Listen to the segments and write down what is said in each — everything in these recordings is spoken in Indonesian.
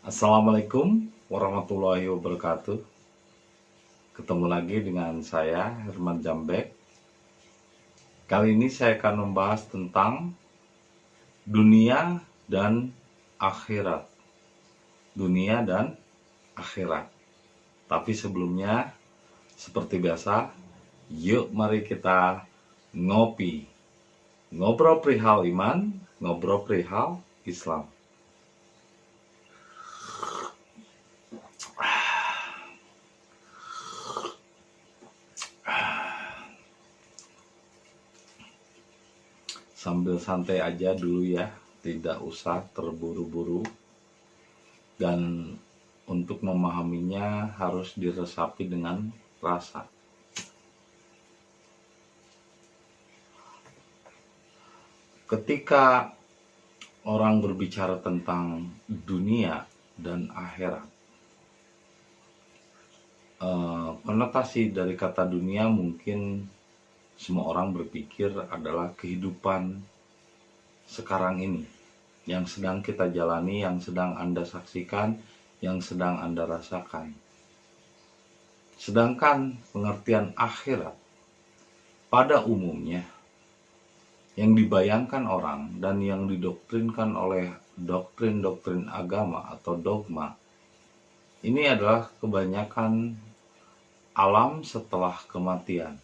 Assalamualaikum warahmatullahi wabarakatuh. Ketemu lagi dengan saya Herman Jambek. Kali ini saya akan membahas tentang dunia dan akhirat. Dunia dan akhirat. Tapi sebelumnya, seperti biasa, yuk mari kita ngopi. Ngobrol perihal iman, ngobrol perihal Islam. Sambil santai aja dulu ya, tidak usah terburu-buru. Dan untuk memahaminya harus diresapi dengan rasa. Ketika orang berbicara tentang dunia dan akhirat, konotasi dari kata dunia mungkin semua orang berpikir adalah kehidupan sekarang ini, yang sedang kita jalani, yang sedang Anda saksikan, yang sedang Anda rasakan. Sedangkan pengertian akhirat pada umumnya yang dibayangkan orang dan yang didoktrinkan oleh doktrin-doktrin agama atau dogma, ini adalah kebanyakan alam setelah kematian.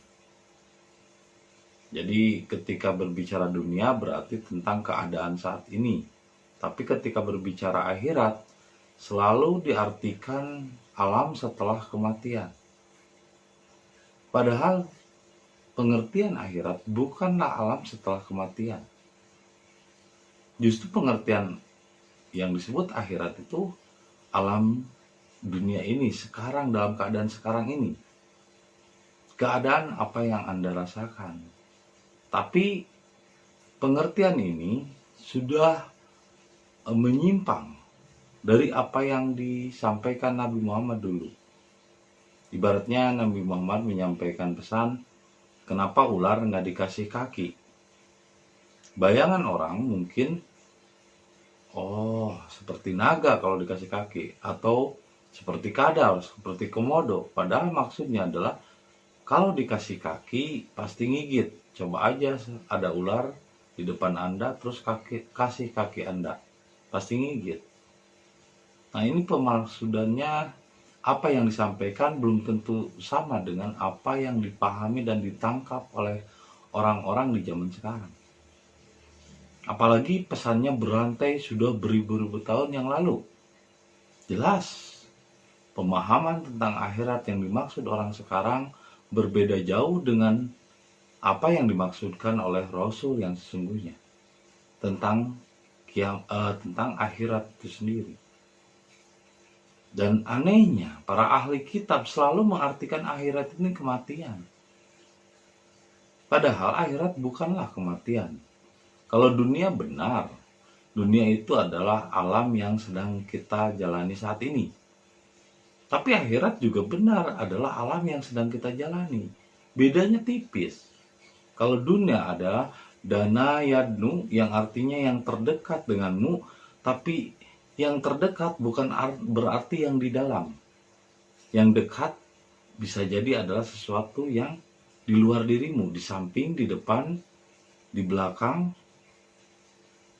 Jadi ketika berbicara dunia berarti tentang keadaan saat ini. Tapi ketika berbicara akhirat selalu diartikan alam setelah kematian. Padahal pengertian akhirat bukanlah alam setelah kematian. Justru pengertian yang disebut akhirat itu alam dunia ini, sekarang, dalam keadaan sekarang ini. Keadaan apa yang Anda rasakan. Tapi pengertian ini sudah menyimpang dari apa yang disampaikan Nabi Muhammad dulu. Ibaratnya Nabi Muhammad menyampaikan pesan, kenapa ular nggak dikasih kaki? Bayangan orang mungkin, oh seperti naga kalau dikasih kaki, atau seperti kadal, seperti komodo. Padahal maksudnya adalah kalau dikasih kaki pasti gigit. Coba aja ada ular di depan Anda terus kasih kaki Anda, pasti gigit. Nah ini pemaksudannya, apa yang disampaikan belum tentu sama dengan apa yang dipahami dan ditangkap oleh orang-orang di zaman sekarang. Apalagi pesannya berantai sudah beribu-ribu tahun yang lalu. Jelas pemahaman tentang akhirat yang dimaksud orang sekarang berbeda jauh dengan apa yang dimaksudkan oleh Rasul yang sesungguhnya tentang akhirat itu sendiri. Dan anehnya para ahli kitab selalu mengartikan akhirat ini kematian. Padahal akhirat bukanlah kematian. Kalau dunia benar, dunia itu adalah alam yang sedang kita jalani saat ini. Tapi akhirat juga benar adalah alam yang sedang kita jalani. Bedanya tipis. Kalau dunia adalah dana yadnu, yang artinya yang terdekat denganmu, tapi yang terdekat bukan berarti yang di dalam. Yang dekat bisa jadi adalah sesuatu yang di luar dirimu, di samping, di depan, di belakang.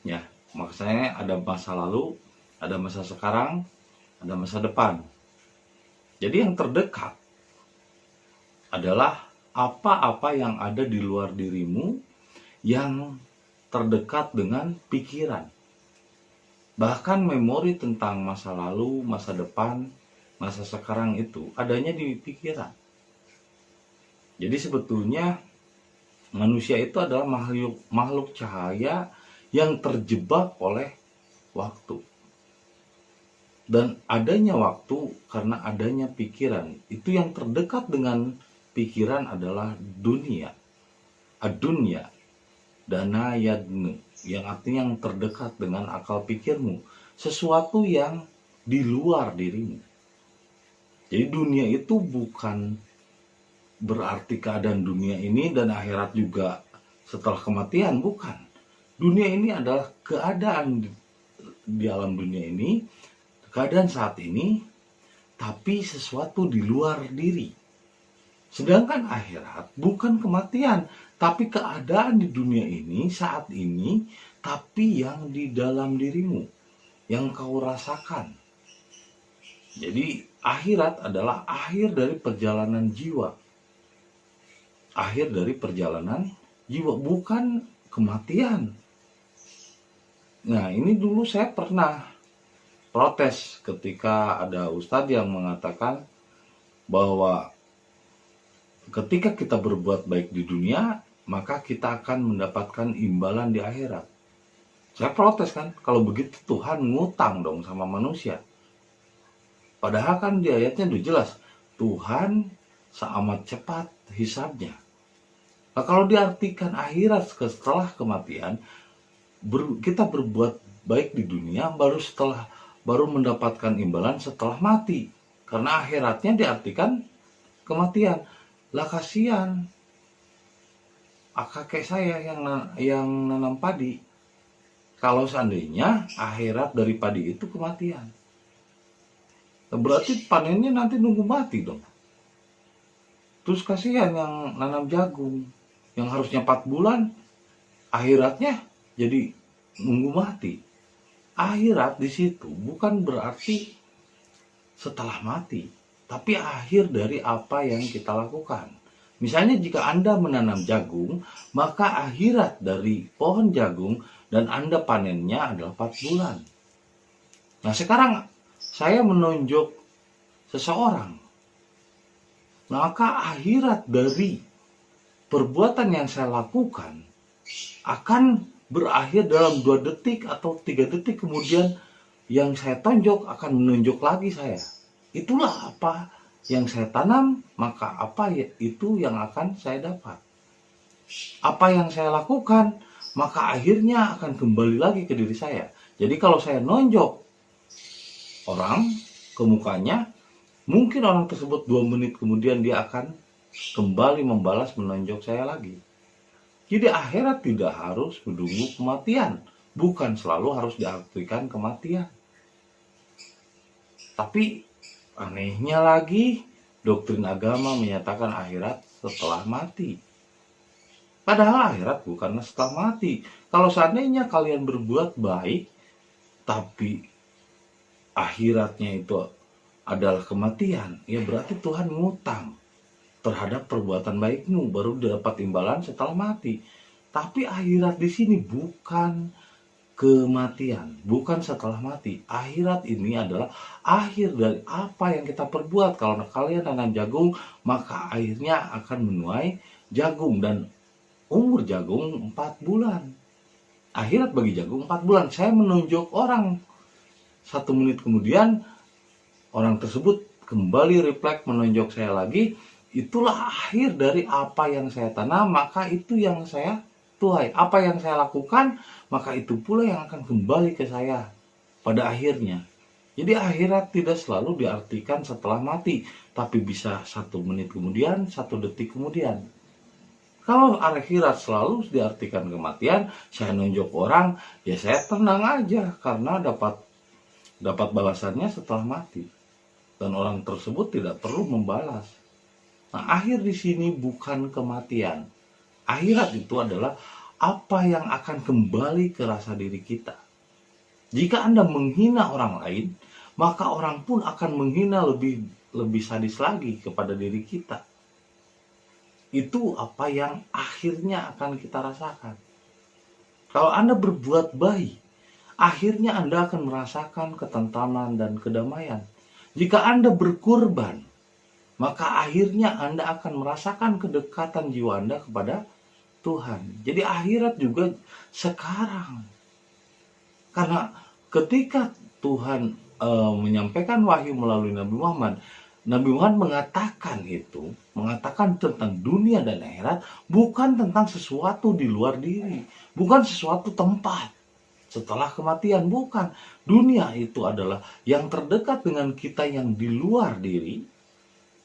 Ya, maksudnya ada masa lalu, ada masa sekarang, ada masa depan. Jadi yang terdekat adalah apa-apa yang ada di luar dirimu yang terdekat dengan pikiran. Bahkan memori tentang masa lalu, masa depan, masa sekarang itu adanya di pikiran. Jadi sebetulnya manusia itu adalah makhluk cahaya yang terjebak oleh waktu. Dan adanya waktu karena adanya pikiran. Itu yang terdekat dengan pikiran adalah dunia, adunya, dana yadnu, yang artinya yang terdekat dengan akal pikirmu, sesuatu yang di luar dirimu. Jadi dunia itu bukan berarti keadaan dunia ini dan akhirat juga setelah kematian, bukan. Dunia ini adalah keadaan di alam dunia ini keadaan saat ini, tapi sesuatu di luar diri. Sedangkan akhirat bukan kematian, tapi keadaan di dunia ini saat ini, tapi yang di dalam dirimu, yang kau rasakan. Jadi akhirat adalah akhir dari perjalanan jiwa. Akhir dari perjalanan jiwa, bukan kematian. Nah, ini dulu saya pernah protes ketika ada ustadz yang mengatakan bahwa ketika kita berbuat baik di dunia, maka kita akan mendapatkan imbalan di akhirat. Saya protes kan, kalau begitu Tuhan ngutang dong sama manusia. Padahal kan di ayatnya udah jelas, Tuhan seamat cepat hisabnya. Nah, kalau diartikan akhirat setelah kematian, kita berbuat baik di dunia baru mendapatkan imbalan setelah mati. Karena akhiratnya diartikan kematian. Lah kasihan kakek saya yang nanam padi. Kalau seandainya akhirat dari padi itu kematian, berarti panennya nanti nunggu mati dong. Terus kasihan yang nanam jagung, yang harusnya 4 bulan, akhiratnya jadi nunggu mati. Akhirat di situ bukan berarti setelah mati, tapi akhir dari apa yang kita lakukan. Misalnya jika Anda menanam jagung, maka akhirat dari pohon jagung dan Anda panennya adalah 4 bulan. Nah, sekarang saya menunjuk seseorang. Maka akhirat dari perbuatan yang saya lakukan akan berakhir dalam 2 detik atau 3 detik kemudian yang saya tonjok akan menunjuk lagi saya. Itulah apa yang saya tanam, maka apa itu yang akan saya dapat. Apa yang saya lakukan, maka akhirnya akan kembali lagi ke diri saya. Jadi kalau saya nonjok orang ke mukanya, mungkin orang tersebut 2 menit kemudian dia akan kembali membalas menonjok saya lagi. Jadi akhirat tidak harus menunggu kematian, bukan selalu harus diartikan kematian. Tapi anehnya lagi, doktrin agama menyatakan akhirat setelah mati. Padahal akhirat bukanlah setelah mati. Kalau seandainya kalian berbuat baik, tapi akhiratnya itu adalah kematian, ya berarti Tuhan ngutang terhadap perbuatan baikmu, baru dapat imbalan setelah mati. Tapi akhirat di sini bukan kematian, bukan setelah mati. Akhirat ini adalah akhir dari apa yang kita perbuat. Kalau kalian tanam jagung, maka akhirnya akan menuai jagung, dan umur jagung 4 bulan. Akhirat bagi jagung 4 bulan. Saya menunjuk orang, 1 menit kemudian orang tersebut kembali refleks menunjuk saya lagi. Itulah akhir dari apa yang saya tanam, maka itu yang saya tuai. Apa yang saya lakukan, maka itu pula yang akan kembali ke saya pada akhirnya. Jadi akhirat tidak selalu diartikan setelah mati, tapi bisa 1 menit kemudian, 1 detik kemudian. Kalau akhirat selalu diartikan kematian, saya nunjuk orang, ya saya tenang aja karena dapat balasannya setelah mati. Dan orang tersebut tidak perlu membalas. Nah, akhir di sini bukan kematian. Akhirat itu adalah apa yang akan kembali ke rasa diri kita. Jika Anda menghina orang lain, maka orang pun akan menghina lebih sadis lagi kepada diri kita. Itu apa yang akhirnya akan kita rasakan. Kalau Anda berbuat baik, akhirnya Anda akan merasakan ketentraman dan kedamaian. Jika Anda berkurban, maka akhirnya Anda akan merasakan kedekatan jiwa Anda kepada Tuhan. Jadi akhirat juga sekarang. Karena ketika Tuhan menyampaikan wahyu melalui Nabi Muhammad mengatakan tentang dunia dan akhirat, bukan tentang sesuatu di luar diri, bukan sesuatu tempat setelah kematian, bukan. Dunia itu adalah yang terdekat dengan kita yang di luar diri.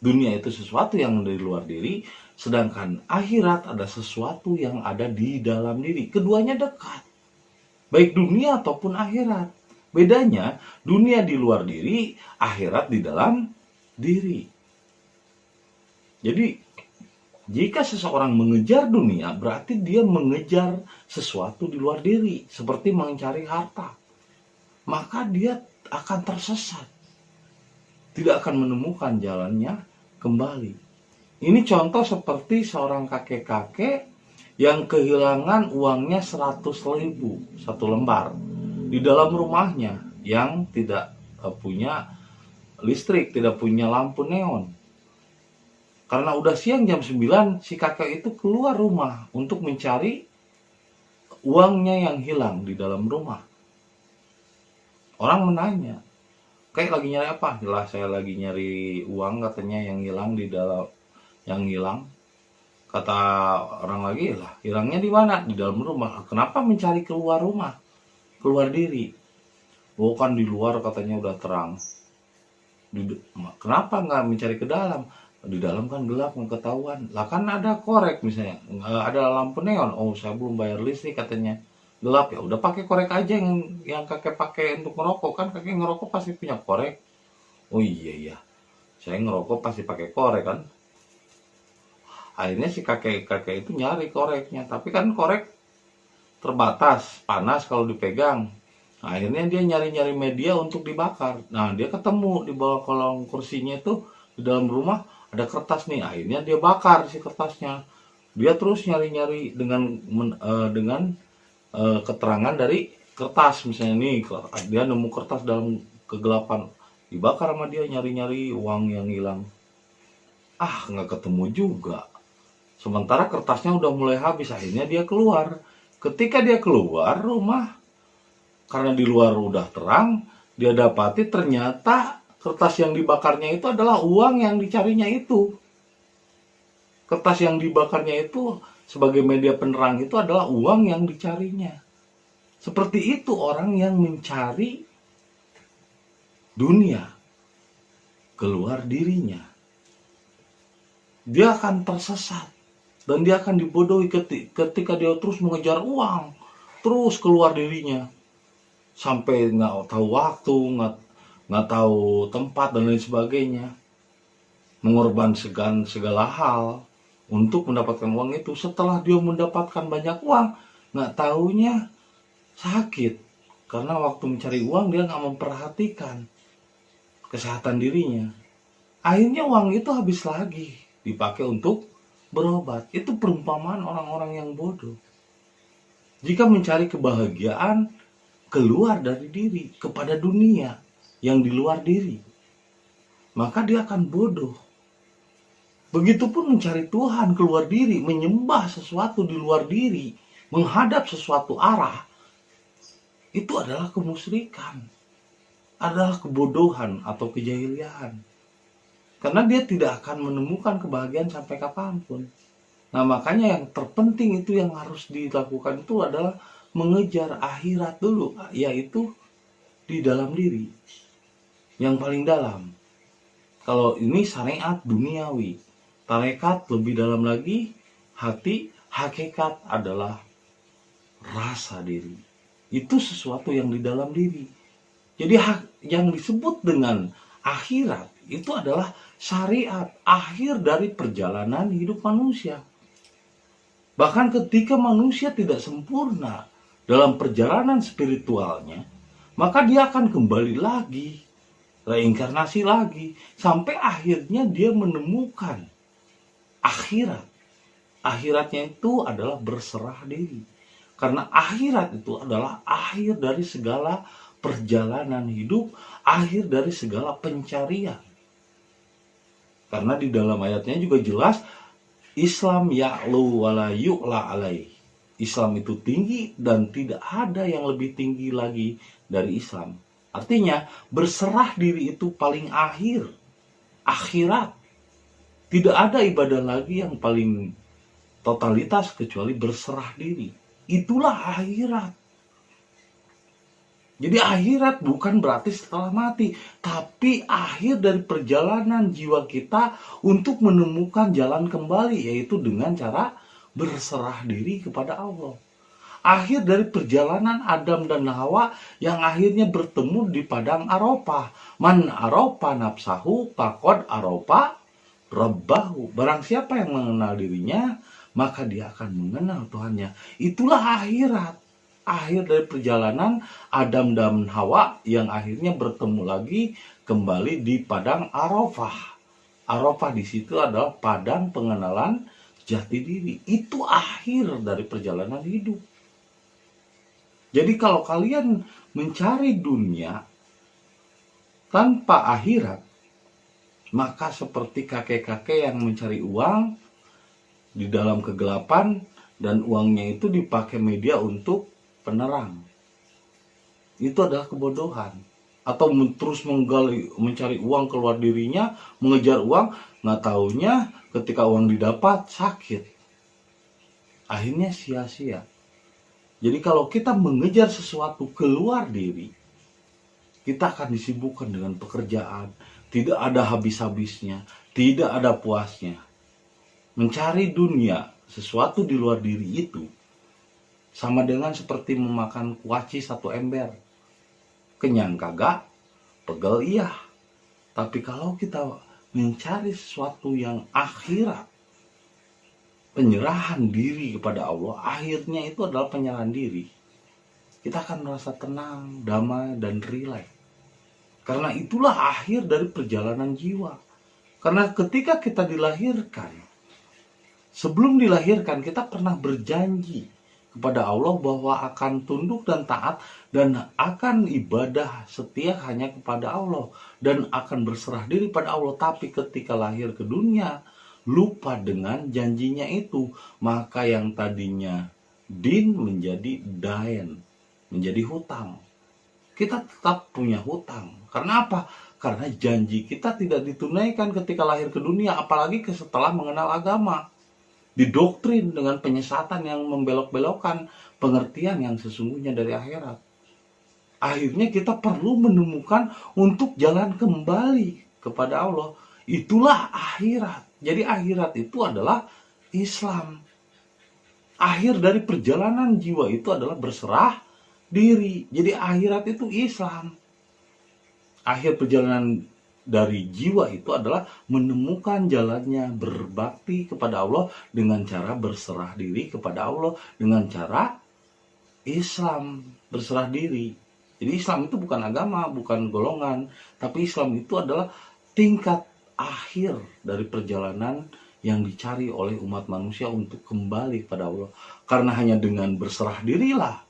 Dunia itu sesuatu yang dari luar diri, sedangkan akhirat ada sesuatu yang ada di dalam diri. Keduanya dekat, baik dunia ataupun akhirat. Bedanya, dunia di luar diri, akhirat di dalam diri. Jadi, jika seseorang mengejar dunia, berarti dia mengejar sesuatu di luar diri, seperti mencari harta. Maka dia akan tersesat, tidak akan menemukan jalannya kembali. Ini contoh seperti seorang kakek-kakek yang kehilangan uangnya 100.000, satu lembar, di dalam rumahnya yang tidak punya listrik, tidak punya lampu neon. Karena udah siang jam 9, si kakek itu keluar rumah untuk mencari uangnya yang hilang di dalam rumah. Orang menanya, "Kayak lagi nyari apa?" "Lah, saya lagi nyari uang," katanya, "yang hilang di dalam yang hilang." Kata orang lagi, "Lah, hilangnya di mana?" "Di dalam rumah." "Kenapa mencari keluar rumah? Keluar diri?" "Oh, kan di luar katanya udah terang." "Kenapa nggak mencari ke dalam?" "Di dalam kan gelap, nggak ketahuan." "Lah, kan ada korek misalnya, ada lampu neon." "Oh, saya belum bayar listrik," katanya. "Gelap." "Ya udah pakai korek aja yang kakek pakai untuk ngerokok, kan kakek ngerokok pasti punya korek." "Oh iya, saya ngerokok pasti pakai korek kan." Akhirnya si kakek itu nyari koreknya, tapi kan korek terbatas, panas kalau dipegang. Nah, akhirnya dia nyari-nyari media untuk dibakar. Nah, dia ketemu di bawah kolong kursinya itu di dalam rumah ada kertas nih. Akhirnya dia bakar si kertasnya. Dia terus nyari-nyari dengan keterangan dari kertas, misalnya nih dia nemu kertas dalam kegelapan, dibakar sama dia, nyari-nyari uang yang hilang. Nggak ketemu juga. Sementara kertasnya udah mulai habis, akhirnya dia keluar. Ketika dia keluar rumah, karena di luar udah terang, dia dapati ternyata kertas yang dibakarnya itu adalah uang yang dicarinya itu. Kertas yang dibakarnya itu sebagai media penerang itu adalah uang yang dicarinya. Seperti itu orang yang mencari dunia keluar dirinya. Dia akan tersesat. Dan dia akan dibodohi ketika dia terus mengejar uang, terus keluar dirinya, sampai nggak tahu waktu, nggak tahu tempat dan lain sebagainya, mengorbankan segala hal untuk mendapatkan uang itu. Setelah dia mendapatkan banyak uang, nggak taunya sakit, karena waktu mencari uang dia nggak memperhatikan kesehatan dirinya. Akhirnya uang itu habis lagi, dipakai untuk berobat. Itu perumpamaan orang-orang yang bodoh. Jika mencari kebahagiaan keluar dari diri kepada dunia yang di luar diri, maka dia akan bodoh. Begitupun mencari Tuhan keluar diri, menyembah sesuatu di luar diri, menghadap sesuatu arah, itu adalah kemusyrikan, adalah kebodohan atau kejahilian. Karena dia tidak akan menemukan kebahagiaan sampai kapanpun. Nah, makanya yang terpenting itu yang harus dilakukan itu adalah mengejar akhirat dulu, yaitu di dalam diri, yang paling dalam. Kalau ini syariat duniawi, tarekat lebih dalam lagi, hati, hakikat adalah rasa diri. Itu sesuatu yang di dalam diri. Jadi yang disebut dengan akhirat itu adalah syariat, akhir dari perjalanan hidup manusia. Bahkan ketika manusia tidak sempurna dalam perjalanan spiritualnya, maka dia akan kembali lagi, reinkarnasi lagi, sampai akhirnya dia menemukan akhirat. Akhiratnya itu adalah berserah diri. Karena akhirat itu adalah akhir dari segala perjalanan hidup, akhir dari segala pencarian. Karena di dalam ayatnya juga jelas, Islam ya'lu wala yu'la alaih. Islam itu tinggi dan tidak ada yang lebih tinggi lagi dari Islam. Artinya berserah diri itu paling akhir, akhirat. Tidak ada ibadah lagi yang paling totalitas kecuali berserah diri. Itulah akhirat. Jadi akhirat bukan berarti setelah mati, tapi akhir dari perjalanan jiwa kita untuk menemukan jalan kembali, yaitu dengan cara berserah diri kepada Allah. akhir dari perjalanan Adam dan Hawa yang akhirnya bertemu di padang Arafah. Man arafa nafsahu faqad arafa rabbahu. Barang siapa yang mengenal dirinya, maka dia akan mengenal Tuhannya. Itulah akhirat. Akhir dari perjalanan Adam dan Hawa yang akhirnya bertemu lagi kembali di padang Arafah. Arafah di situ adalah padang pengenalan jati diri. Itu akhir dari perjalanan hidup. Jadi kalau kalian mencari dunia tanpa akhirat, maka seperti kakek-kakek yang mencari uang di dalam kegelapan dan uangnya itu dipakai media untuk penerang. Itu adalah kebodohan. Atau terus mencari uang keluar dirinya, mengejar uang, nggak taunya ketika uang didapat sakit. Akhirnya sia-sia. Jadi kalau kita mengejar sesuatu keluar diri, kita akan disibukkan dengan pekerjaan, tidak ada habis-habisnya, tidak ada puasnya. Mencari dunia, sesuatu di luar diri itu, sama dengan seperti memakan kuaci satu ember. Kenyang kagak, pegel iya. Tapi kalau kita mencari sesuatu yang akhirat, penyerahan diri kepada Allah, akhirnya itu adalah penyerahan diri. Kita akan merasa tenang, damai, dan rileks. Karena itulah akhir dari perjalanan jiwa. Karena ketika kita dilahirkan, sebelum dilahirkan kita pernah berjanji kepada Allah bahwa akan tunduk dan taat dan akan ibadah setia hanya kepada Allah dan akan berserah diri pada Allah. Tapi ketika lahir ke dunia, lupa dengan janjinya itu, maka yang tadinya din menjadi dain, menjadi hutang. Kita tetap punya hutang. Karena apa? Karena janji kita tidak ditunaikan ketika lahir ke dunia, apalagi setelah mengenal agama. Didoktrin dengan penyesatan yang membelok-belokkan pengertian yang sesungguhnya dari akhirat. Akhirnya kita perlu menemukan untuk jalan kembali kepada Allah. Itulah akhirat. Jadi akhirat itu adalah Islam. Akhir dari perjalanan jiwa itu adalah berserah diri. Jadi akhirat itu Islam. Akhir perjalanan dari jiwa itu adalah menemukan jalannya berbakti kepada Allah dengan cara berserah diri kepada Allah dengan cara Islam, berserah diri. Jadi Islam itu bukan agama, bukan golongan, tapi Islam itu adalah tingkat akhir dari perjalanan yang dicari oleh umat manusia untuk kembali kepada Allah. Karena hanya dengan berserah dirilah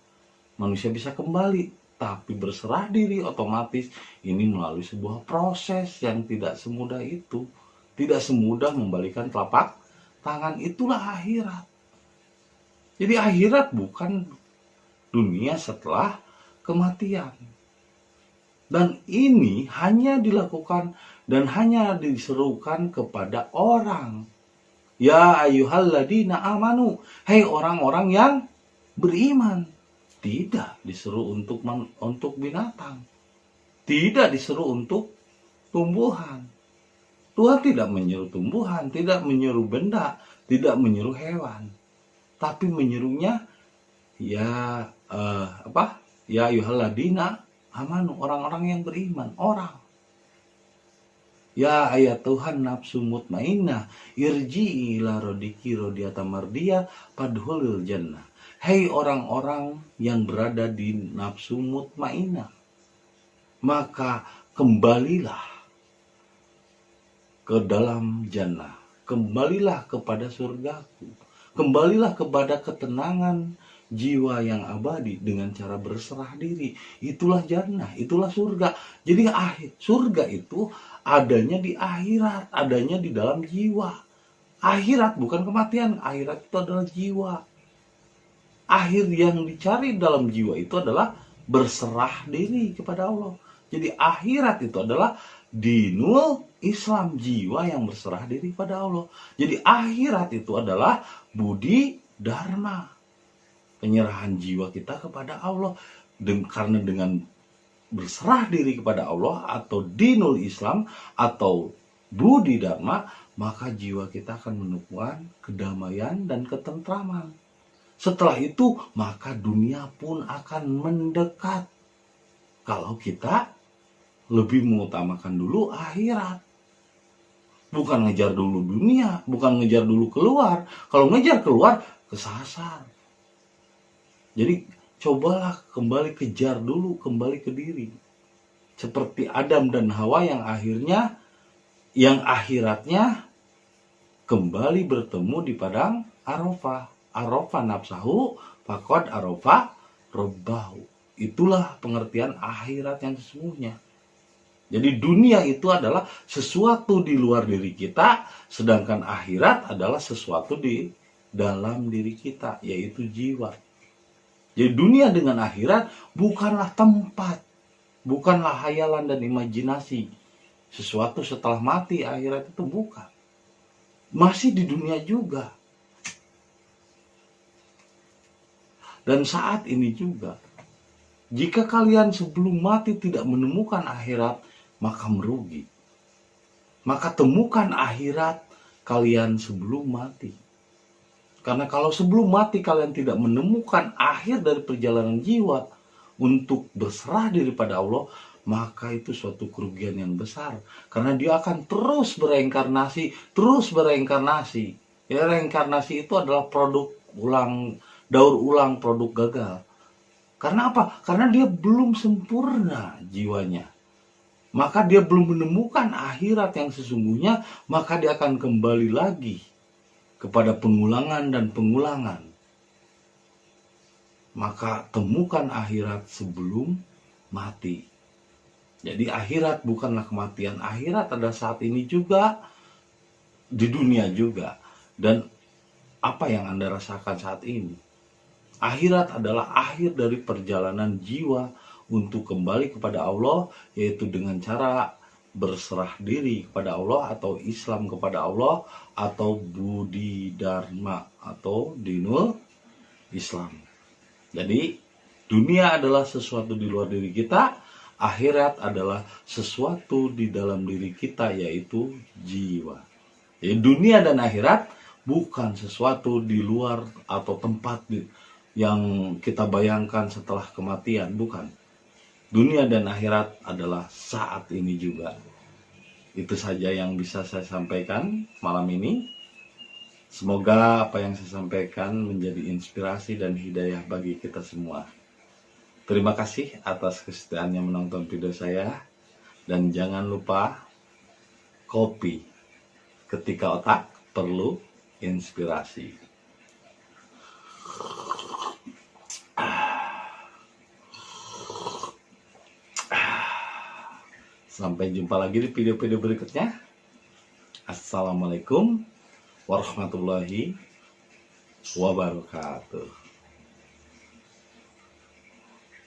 manusia bisa kembali. Tapi berserah diri otomatis ini melalui sebuah proses yang tidak semudah itu. Tidak semudah membalikan telapak tangan. Itulah akhirat. Jadi akhirat bukan dunia setelah kematian. Dan ini hanya dilakukan dan hanya diserukan kepada orang. Ya ayyuhalladzina amanu. Hei orang-orang yang beriman. Tidak disuruh untuk binatang. Tidak disuruh untuk tumbuhan. Tuhan tidak menyuruh tumbuhan, tidak menyuruh benda, tidak menyuruh hewan. Tapi menyuruhnya ya Ya ayyuhalladzina amanu, orang-orang yang beriman, orang. Ya ayat Tuhan nafsu mutmainnah irji'i ila rabbiki radiyatan mardiyah fadkhulil jannah. Hei orang-orang yang berada di nafsu mutmainnah, maka kembalilah ke dalam jannah, kembalilah kepada surgaku, kembalilah kepada ketenangan jiwa yang abadi dengan cara berserah diri. Itulah jannah, itulah surga. Jadi surga itu adanya di akhirat, adanya di dalam jiwa. Akhirat bukan kematian, akhirat itu adalah jiwa. Akhir yang dicari dalam jiwa itu adalah berserah diri kepada Allah. Jadi akhirat itu adalah dinul Islam, jiwa yang berserah diri pada Allah. Jadi akhirat itu adalah budi dharma, penyerahan jiwa kita kepada Allah. Karena dengan berserah diri kepada Allah atau dinul Islam atau budi dharma, maka jiwa kita akan menemukan kedamaian dan ketentraman. Setelah itu maka dunia pun akan mendekat. Kalau kita lebih mengutamakan dulu akhirat. Bukan ngejar dulu dunia, bukan ngejar dulu keluar. Kalau ngejar keluar, kesasar. Jadi cobalah kembali kejar dulu, kembali ke diri. Seperti Adam dan Hawa yang akhiratnya kembali bertemu di padang Arafah. Arafah nafsahu, faqad arafah rabbahu. Itulah pengertian akhirat yang sesungguhnya. Jadi dunia itu adalah sesuatu di luar diri kita, sedangkan akhirat adalah sesuatu di dalam diri kita, yaitu jiwa. Jadi dunia dengan akhirat bukanlah tempat, bukanlah hayalan dan imajinasi. Sesuatu setelah mati, akhirat itu bukan. Masih di dunia juga. Dan saat ini juga, jika kalian sebelum mati tidak menemukan akhirat, maka merugi. Maka temukan akhirat kalian sebelum mati. Karena kalau sebelum mati kalian tidak menemukan akhir dari perjalanan jiwa untuk berserah diri pada Allah, maka itu suatu kerugian yang besar. Karena dia akan terus bereinkarnasi, Ya, reinkarnasi itu adalah daur ulang produk gagal. Karena apa? Karena dia belum sempurna jiwanya. Maka dia belum menemukan akhirat yang sesungguhnya, maka dia akan kembali lagi kepada pengulangan dan pengulangan. Maka temukan akhirat sebelum mati. Jadi akhirat bukanlah kematian. Akhirat ada saat ini juga, di dunia juga. Dan apa yang Anda rasakan saat ini? Akhirat adalah akhir dari perjalanan jiwa untuk kembali kepada Allah, yaitu dengan cara berserah diri kepada Allah, atau Islam kepada Allah, atau Budi Dharma, atau Dinul Islam. Jadi dunia adalah sesuatu di luar diri kita, akhirat adalah sesuatu di dalam diri kita, yaitu jiwa. Jadi dunia dan akhirat bukan sesuatu di luar atau tempat yang kita bayangkan setelah kematian, bukan. Dunia dan akhirat adalah saat ini juga. Itu saja yang bisa saya sampaikan malam ini. Semoga apa yang saya sampaikan menjadi inspirasi dan hidayah bagi kita semua. Terima kasih atas kesetiaannya menonton video saya. Dan jangan lupa kopi ketika otak perlu inspirasi. Sampai jumpa lagi di video-video berikutnya. Assalamualaikum warahmatullahi wabarakatuh.